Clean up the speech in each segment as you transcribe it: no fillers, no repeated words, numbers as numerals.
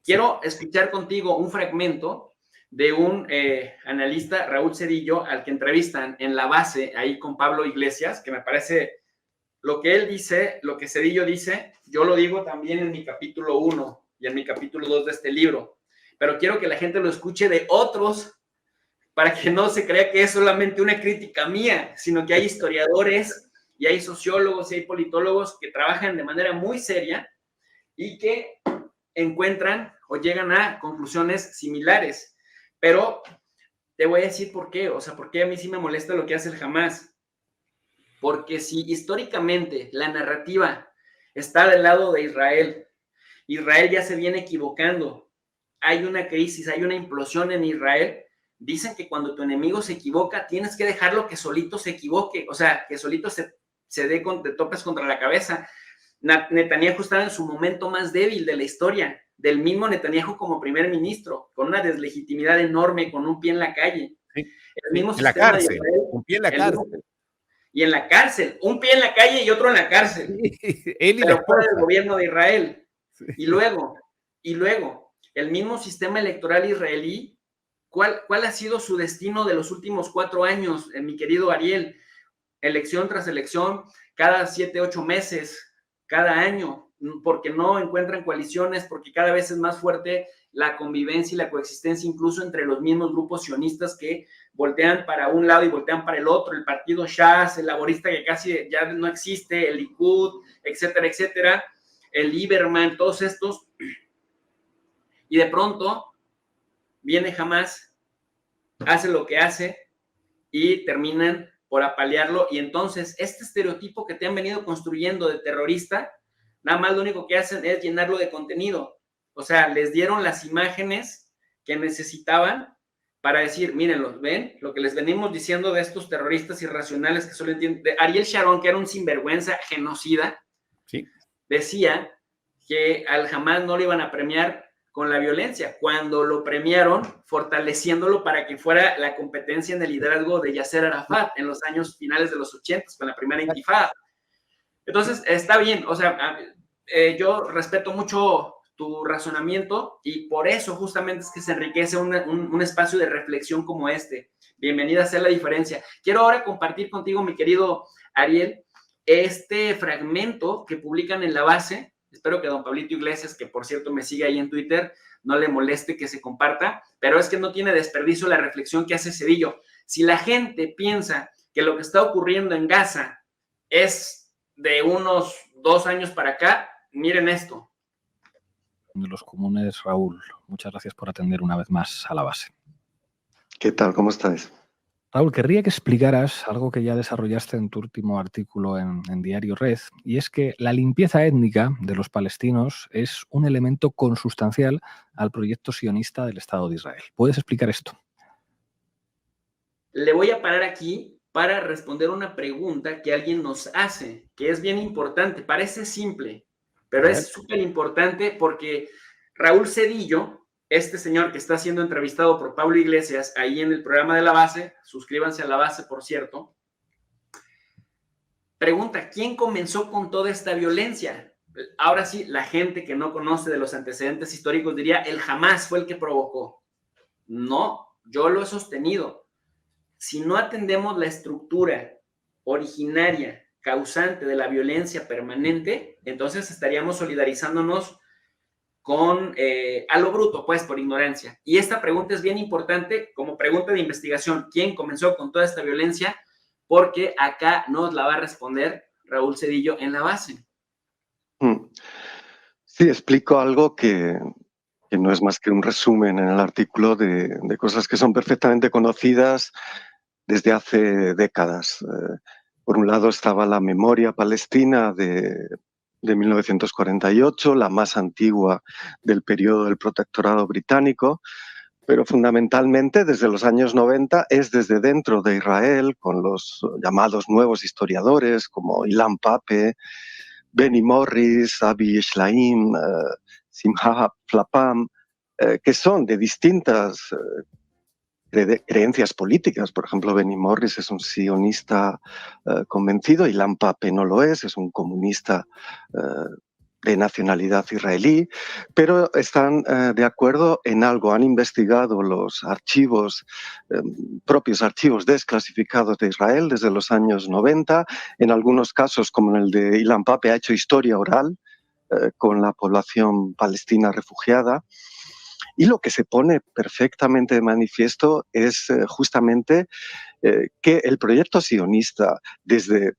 Quiero escuchar contigo un fragmento de un analista, Raúl Cedillo, al que entrevistan en La Base, ahí con Pablo Iglesias, que me parece lo que él dice, lo que Cedillo dice, yo lo digo también en mi capítulo 1 y en mi capítulo 2 de este libro, pero quiero que la gente lo escuche de otros para que no se crea que es solamente una crítica mía, sino que hay historiadores y hay sociólogos y hay politólogos que trabajan de manera muy seria y que encuentran o llegan a conclusiones similares. Pero te voy a decir por qué, o sea, por qué a mí sí me molesta lo que hace el Hamas. Porque si históricamente la narrativa está del lado de Israel, Israel ya se viene equivocando, hay una crisis, hay una implosión en Israel, dicen que cuando tu enemigo se equivoca, tienes que dejarlo que solito se equivoque, o sea, que solito te topes contra la cabeza. Netanyahu estaba en su momento más débil de la historia, del mismo Netanyahu como primer ministro, con una deslegitimidad enorme, con un pie en la calle. Sí, el mismo en la cárcel, un pie en la cárcel. Y en la cárcel, un pie en la calle y otro en la cárcel. Sí, él y pero la esposa. fuera del gobierno de Israel. Sí. Y luego, el mismo sistema electoral israelí, ¿cuál ha sido su destino de los últimos 4 años, mi querido Ariel? Elección tras elección, cada 7, 8 meses, cada año, porque no encuentran coaliciones, porque cada vez es más fuerte la convivencia y la coexistencia incluso entre los mismos grupos sionistas que voltean para un lado y voltean para el otro, el partido Shas, el laborista que casi ya no existe, el Likud, etcétera, etcétera, el Lieberman, todos estos, y de pronto viene Hamas, hace lo que hace y terminan por apalearlo, y entonces este estereotipo que te han venido construyendo de terrorista, nada más lo único que hacen es llenarlo de contenido. O sea, les dieron las imágenes que necesitaban para decir, mírenlos, ¿ven? Lo que les venimos diciendo de estos terroristas irracionales que solo entienden. De Ariel Sharon, que era un sinvergüenza genocida, sí, decía que al Hamas no le iban a premiar con la violencia, cuando lo premiaron fortaleciéndolo para que fuera la competencia en el liderazgo de Yasser Arafat en los años finales de los 80, con la primera intifada. Entonces, está bien, o sea, yo respeto mucho tu razonamiento y por eso justamente es que se enriquece un espacio de reflexión como este. Bienvenida a Hacer la Diferencia. Quiero ahora compartir contigo, mi querido Ariel, este fragmento que publican en La Base. Espero que don Pablito Iglesias, que por cierto me sigue ahí en Twitter, no le moleste que se comparta, pero es que no tiene desperdicio la reflexión que hace Cedillo. Si la gente piensa que lo que está ocurriendo en Gaza es de unos 2 años para acá, miren esto. De los comunes, Raúl, muchas gracias por atender una vez más a La Base. ¿Qué tal? ¿Cómo estáis? Raúl, querría que explicaras algo que ya desarrollaste en tu último artículo en Diario Red, y es que la limpieza étnica de los palestinos es un elemento consustancial al proyecto sionista del Estado de Israel. ¿Puedes explicar esto? Le voy a parar aquí para responder una pregunta que alguien nos hace, que es bien importante. Parece simple, pero es súper importante porque Raúl Cedillo, este señor que está siendo entrevistado por Pablo Iglesias ahí en el programa de La Base, suscríbanse a La Base, por cierto, pregunta, ¿quién comenzó con toda esta violencia? Ahora sí, la gente que no conoce de los antecedentes históricos diría, el Hamas fue el que provocó. No, yo lo he sostenido. Si no atendemos la estructura originaria, causante de la violencia permanente, entonces estaríamos solidarizándonos con a lo bruto, pues, por ignorancia. Y esta pregunta es bien importante como pregunta de investigación. ¿Quién comenzó con toda esta violencia? Porque acá nos la va a responder Raúl Cedillo en La Base. Sí, explico algo que no es más que un resumen en el artículo de cosas que son perfectamente conocidas desde hace décadas. Por un lado estaba la memoria palestina de 1948, la más antigua del periodo del protectorado británico, pero fundamentalmente desde los años 90 es desde dentro de Israel, con los llamados nuevos historiadores como Ilan Pappé, Benny Morris, Avi Shlaim, Simha Flapam, que son de distintas creencias políticas. Por ejemplo, Benny Morris es un sionista convencido, Ilan Pappé no lo es un comunista de nacionalidad israelí, pero están de acuerdo en algo. Han investigado los archivos, propios archivos desclasificados de Israel desde los años 90. En algunos casos, como en el de Ilan Pappé, ha hecho historia oral con la población palestina refugiada. Y lo que se pone perfectamente de manifiesto es justamente que el proyecto sionista, desde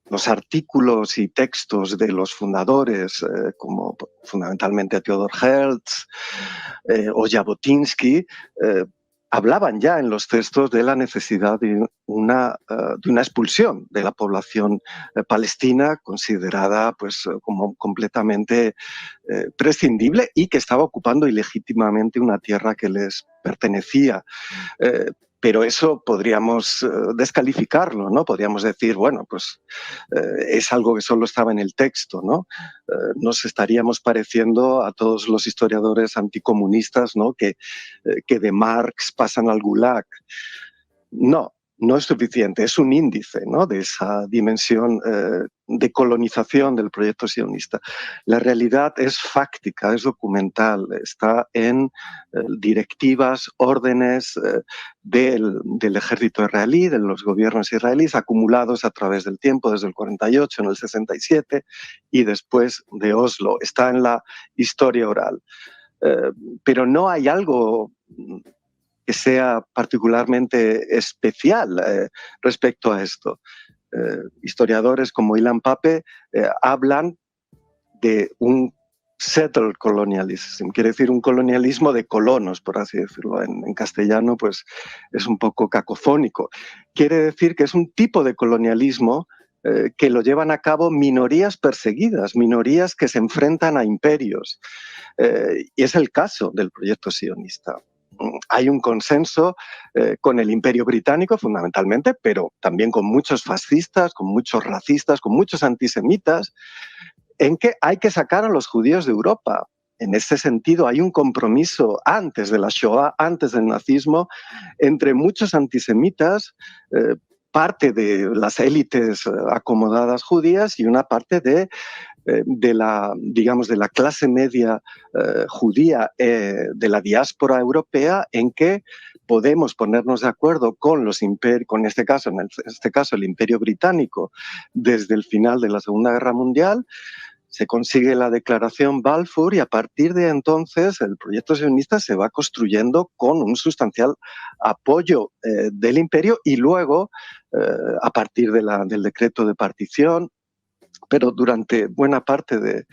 los artículos y textos de los fundadores, como fundamentalmente Theodor Herzl o Jabotinsky, hablaban ya en los textos de la necesidad de una expulsión de la población palestina, considerada pues, como completamente prescindible y que estaba ocupando ilegítimamente una tierra que les pertenecía. Pero eso podríamos descalificarlo, ¿no? Podríamos decir, bueno, pues es algo que solo estaba en el texto, ¿no? Nos estaríamos pareciendo a todos los historiadores anticomunistas, ¿no? Que de Marx pasan al Gulag. No, no es suficiente, es un índice, ¿no? De esa dimensión de colonización del proyecto sionista. La realidad es fáctica, es documental, está en directivas, órdenes del ejército israelí, de los gobiernos israelíes, acumulados a través del tiempo, desde el 48, en el 67 y después de Oslo. Está en la historia oral. Pero no hay algo que sea particularmente especial respecto a esto. Historiadores como Ilan Pappé hablan de un settled colonialism, quiere decir un colonialismo de colonos, por así decirlo. En castellano pues es un poco cacofónico. Quiere decir que es un tipo de colonialismo que lo llevan a cabo minorías perseguidas, minorías que se enfrentan a imperios. Y es el caso del proyecto sionista. Hay un consenso con el Imperio Británico, fundamentalmente, pero también con muchos fascistas, con muchos racistas, con muchos antisemitas, en que hay que sacar a los judíos de Europa. En ese sentido, hay un compromiso antes de la Shoah, antes del nazismo, entre muchos antisemitas, parte de las élites acomodadas judías y una parte de la, digamos, de la clase media judía de la diáspora europea, en que podemos ponernos de acuerdo con los con en este caso el Imperio Británico desde el final de la Segunda Guerra Mundial. Se consigue la declaración Balfour y a partir de entonces el proyecto sionista se va construyendo con un sustancial apoyo del imperio y luego a partir del decreto de partición, pero durante buena parte de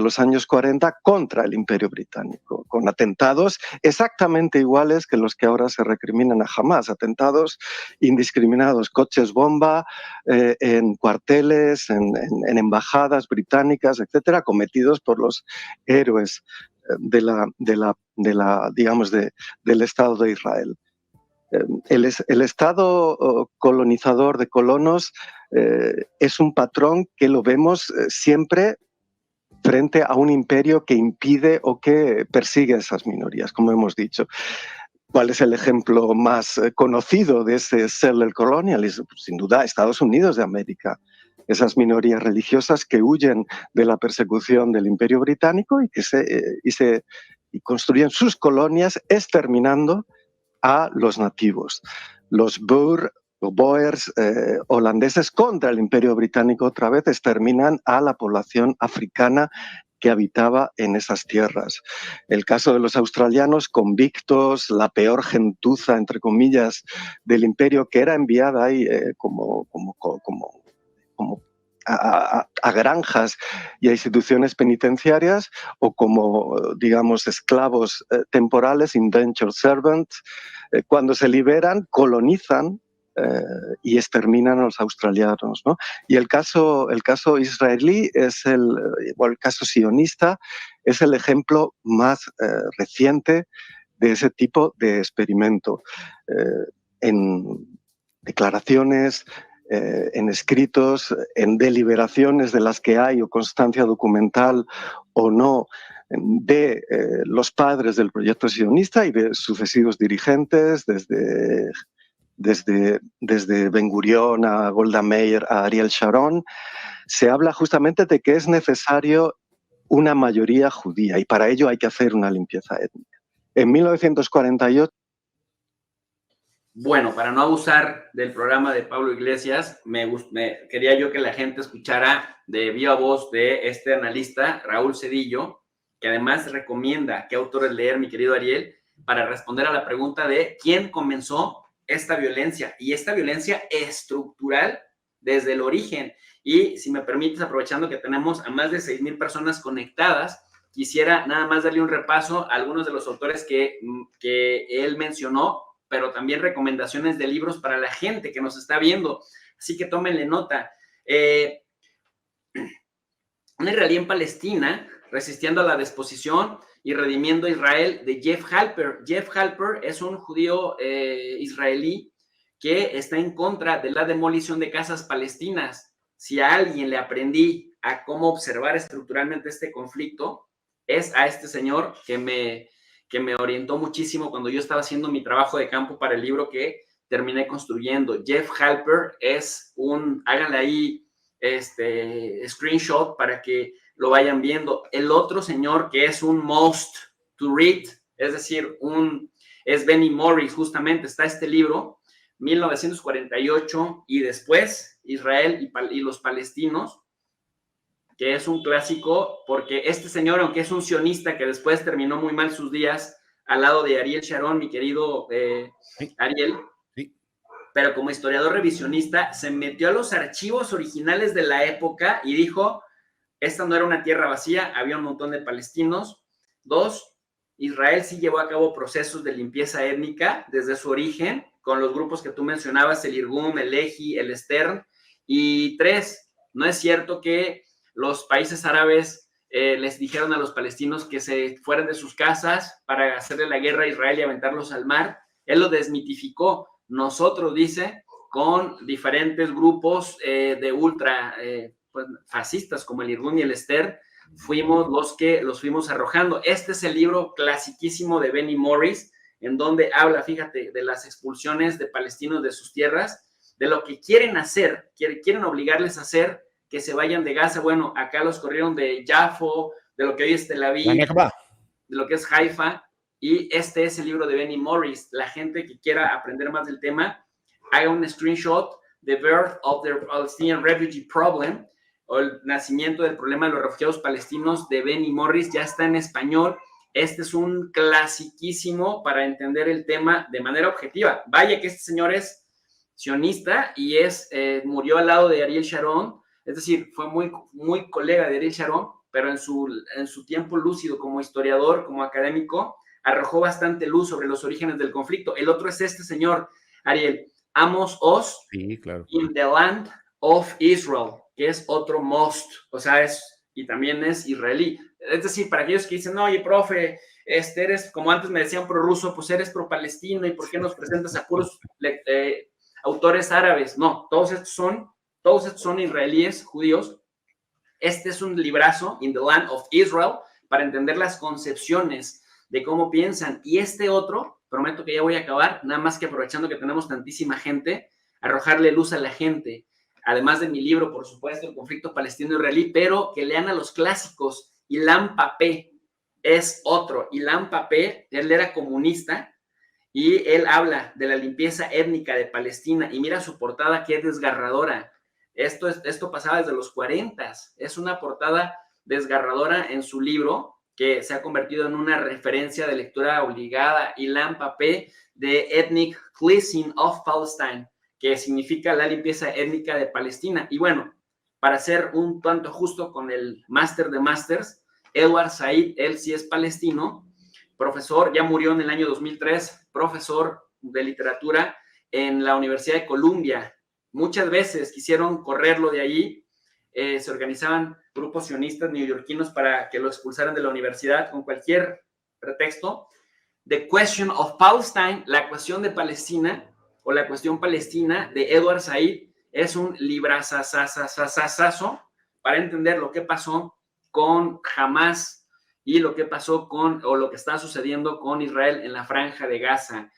los años 40 contra el Imperio Británico, con atentados exactamente iguales que los que ahora se recriminan a Hamás, atentados indiscriminados, coches bomba en cuarteles, en embajadas británicas, etcétera, cometidos por los héroes del Estado de Israel. El Estado colonizador de colonos es un patrón que lo vemos siempre frente a un imperio que impide o que persigue a esas minorías, como hemos dicho. ¿Cuál es el ejemplo más conocido de ese settler colonialism? Sin duda, Estados Unidos de América. Esas minorías religiosas que huyen de la persecución del Imperio Británico y que construyen sus colonias exterminando a los nativos. Los Boers holandeses contra el Imperio Británico otra vez exterminan a la población africana que habitaba en esas tierras. El caso de los australianos convictos, la peor gentuza, entre comillas, del imperio, que era enviada ahí como a granjas y a instituciones penitenciarias, o como, digamos, esclavos temporales, indentured servants. Cuando se liberan, colonizan y exterminan a los australianos, ¿no? Y el caso israelí el caso sionista es el ejemplo más reciente de ese tipo de experimento. En declaraciones, en escritos, en deliberaciones de las que hay o constancia documental o no de los padres del proyecto sionista y de sucesivos dirigentes, desde desde Ben Gurión a Golda Meir a Ariel Sharon, se habla justamente de que es necesario una mayoría judía y para ello hay que hacer una limpieza étnica. En 1948... Bueno, para no abusar del programa de Pablo Iglesias, quería yo que la gente escuchara de viva voz de este analista, Raúl Cedillo, que además recomienda qué autores leer, mi querido Ariel, para responder a la pregunta de quién comenzó esta violencia, y esta violencia estructural desde el origen. Y si me permites, aprovechando que tenemos a más de 6,000 personas conectadas, quisiera nada más darle un repaso a algunos de los autores que él mencionó, pero también recomendaciones de libros para la gente que nos está viendo. Así que tómenle nota. Un israelí en Palestina, resistiendo a la desposición y redimiendo a Israel, de Jeff Halper. Jeff Halper es un judío israelí que está en contra de la demolición de casas palestinas. Si a alguien le aprendí a cómo observar estructuralmente este conflicto, es a este señor que me orientó muchísimo cuando yo estaba haciendo mi trabajo de campo para el libro que terminé construyendo. Jeff Halper es háganle ahí screenshot para que lo vayan viendo. El otro señor que es un must to read, es decir, es Benny Morris, justamente está este libro, 1948 y después, Israel y los palestinos, que es un clásico, porque este señor, aunque es un sionista que después terminó muy mal sus días al lado de Ariel Sharon, mi querido Ariel, sí, pero como historiador revisionista, se metió a los archivos originales de la época y dijo, esta no era una tierra vacía, había un montón de palestinos. 2, Israel sí llevó a cabo procesos de limpieza étnica desde su origen, con los grupos que tú mencionabas, el Irgun, el Lehi, el Stern. Y 3, no es cierto que los países árabes les dijeron a los palestinos que se fueran de sus casas para hacerle la guerra a Israel y aventarlos al mar. Él lo desmitificó. Nosotros, dice, con diferentes grupos de ultra pues, fascistas como el Irgun y el Stern, fuimos los que los fuimos arrojando. Este es el libro clasiquísimo de Benny Morris, en donde habla, fíjate, de las expulsiones de palestinos de sus tierras, de lo que quieren hacer, quieren obligarles a hacer que se vayan de Gaza. Bueno, acá los corrieron de Jafo, de lo que hoy es Tel Aviv, de lo que es Haifa, y este es el libro de Benny Morris. La gente que quiera aprender más del tema, haga un screenshot, The Birth of the Palestinian Refugee Problem, o el nacimiento del problema de los refugiados palestinos, de Benny Morris, ya está en español. Este es un clasiquísimo para entender el tema de manera objetiva. Vaya que este señor es sionista y murió al lado de Ariel Sharon, es decir, fue muy, muy colega de Ariel Sharon, pero en su tiempo lúcido como historiador, como académico, arrojó bastante luz sobre los orígenes del conflicto. El otro es este señor, Ariel, Amos Oz, sí, claro, In the Land of Israel, que es otro must, o sea, y también es israelí. Es decir, para aquellos que dicen, no, oye, profe, eres, como antes me decían, prorruso, pues eres pro-palestino, ¿y por qué nos presentas a puros autores árabes? No, todos estos son israelíes, judíos. Este es un librazo, In the Land of Israel, para entender las concepciones de cómo piensan. Y este otro, prometo que ya voy a acabar, nada más que aprovechando que tenemos tantísima gente, arrojarle luz a la gente, además de mi libro, por supuesto, El conflicto palestino-israelí, pero que lean a los clásicos. Ilan Pappé es otro. Ilan Pappé, él era comunista y él habla de la limpieza étnica de Palestina y mira su portada que es desgarradora. Esto pasaba desde los 40. Es una portada desgarradora en su libro que se ha convertido en una referencia de lectura obligada. Ilan Pappé, The Ethnic Cleansing of Palestine, que significa la limpieza étnica de Palestina. Y bueno, para ser un tanto justo con el máster de másters, Edward Said, él sí es palestino, profesor, ya murió en el año 2003, profesor de literatura en la Universidad de Columbia. Muchas veces quisieron correrlo de allí, se organizaban grupos sionistas neoyorquinos para que lo expulsaran de la universidad con cualquier pretexto. The Question of Palestine, la cuestión de Palestina, o la cuestión palestina, de Edward Said, es un librazazazazazo para entender lo que pasó con Hamas y lo que pasó o lo que está sucediendo con Israel en la Franja de Gaza.